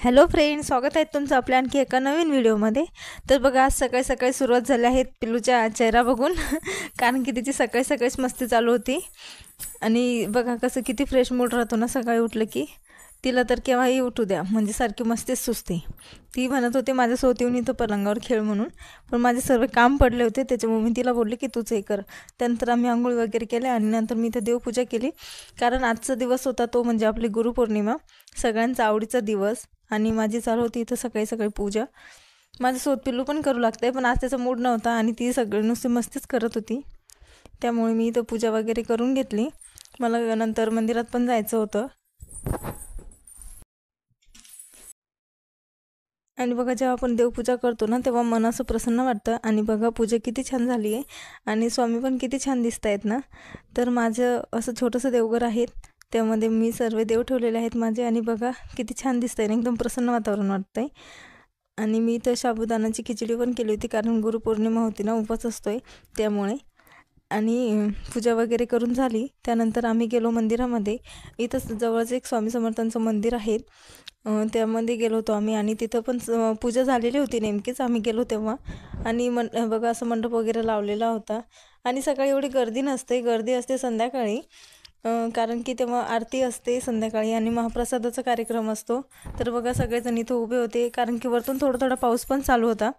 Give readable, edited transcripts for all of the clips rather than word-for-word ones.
Hello friends, स्वागत आहे तुमचं आपल्या आणखी एका नवीन व्हिडिओमध्ये। तर बघा, आज सकाळी सकाळी सुरुवात झाली आहे पिल्लूच्या चेहरा बघून कारण की तिची सकाळी सकाळीच मस्ती चालू होती। आणि बघा कसं किती फ्रेश मूड राहतो ना सकाळी उठलं की। तिला तर केव्हाही उठू द्या म्हणजे सारखी मस्तीच सुचते। ती म्हणत होते माझ्यासोबत येऊन इथं पलंगावर खेळ म्हणून, पण माझे सर्व काम पडले होते त्याच्यामुळे मी तिला बोलले की तूच हे कर। त्यानंतर आम्ही आंघोळ वगैरे केले आणि नंतर मी इथं देवपूजा केली, कारण आजचा दिवस होता तो म्हणजे आपली गुरुपौर्णिमा, सगळ्यांचा आवडीचा दिवस। आणि माझी चालू होती इथं सकाळी सकाळी पूजा। माझ्यासोबत पिल्लू पण करू लागते, पण आज त्याचा मूड नव्हता आणि ती सगळी नुसती मस्तीच करत होती, त्यामुळे मी इथं पूजा वगैरे करून घेतली। मला नंतर मंदिरात पण जायचं होतं। आणि बघा, जेव्हा आपण देवपूजा करतो ना तेव्हा मन असं प्रसन्न वाटतं। आणि बघा पूजा किती छान झाली आहे आणि स्वामी पण किती छान दिसत आहेत ना। तर माझं असं छोटंसं देवघर आहे, त्यामध्ये मी सर्व देव ठेवलेले आहेत माझे। आणि बघा किती छान दिसतंय ना, एकदम प्रसन्न वातावरण वाटतंय। आणि मी इथं साबुदाण्याची खिचडी पण केली होती, कारण गुरुपौर्णिमा होती ना, उपवास असतोय त्यामुळे। आणि पूजा वगैरे करून झाली त्यानंतर आम्ही गेलो मंदिरामध्ये। इथंच जवळच एक स्वामी समर्थांचं मंदिर आहे, त्यामध्ये गेलो होतो आम्ही। आणि तिथं पण पूजा झालेली होती नेमकीच आम्ही गेलो तेव्हा। आणि बघा असं मंडप वगैरे लावलेला होता। आणि सकाळी एवढी गर्दी नसते, गर्दी असते संध्याकाळी, कारण की तेव्हा आरती असते संध्याकाळी आणि महाप्रसादाचा कार्यक्रम असतो। तर बघा सगळेजण इथं उभे होते, कारण की वरतून थोडा थोडा पाऊस पण चालू होता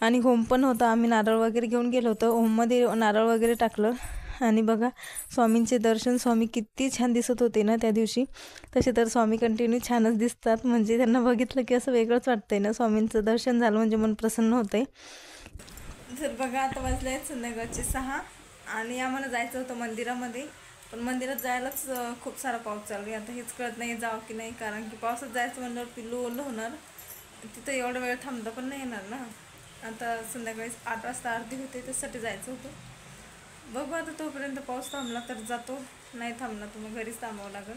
आणि होम पण होता। आम्ही नारळ वगैरे घेऊन गेलो होतो, होममध्ये नारळ वगैरे टाकलं। आणि बघा स्वामींचे दर्शन, स्वामी किती छान दिसत होते ना त्या दिवशी। तसे तर स्वामी कंटिन्यू छानच दिसतात, म्हणजे त्यांना बघितलं की असं वेगळंच वाटतंय ना, स्वामींचं दर्शन झालं म्हणजे मन प्रसन्न होतंय। तर बघा आता वाजले आहेत संध्याकाळचे 6 आणि आम्हाला जायचं होतं मंदिरामध्ये, पण मंदिरात जायलाच खूप सारा पाऊस चालू आहे। आता हेच कळत नाही जावं की नाही, कारण की पावसात जायचं म्हणल्यावर पिल्लू ओलं होणार, तिथं एवढा वेळ थांबता पण नाही येणार ना। आता संध्याकाळी 8 वाजता आरती होते, त्यासाठी जायचं होतं। बघू आता, तोपर्यंत पाऊस थांबला तर जातो, नाही थांबला तर मग घरीच थांबावं लागेल,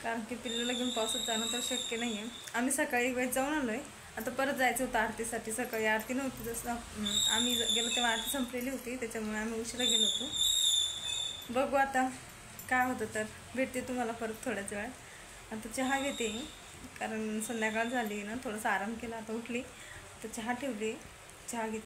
कारण की पिल्लूला घेऊन पावसात जाणं तर शक्य नाही आहे। आम्ही सकाळी वेळेत जाऊन आलो आहे, आता परत जायचं होतं आरतीसाठी। सकाळी आरती नव्हती, जसं आम्ही गेलो तेव्हा आरती संपलेली होती, त्याच्यामुळे आम्ही उशिरा गेलो होतो। बघू आता काय होतं, तर भेटते तुम्हाला परत थोड्याच वेळात। आता चहा घेते, कारण संध्याकाळ झाली ना, थोडासा आराम केला, आता उठली तर चहा ठेवली, चहा घेते।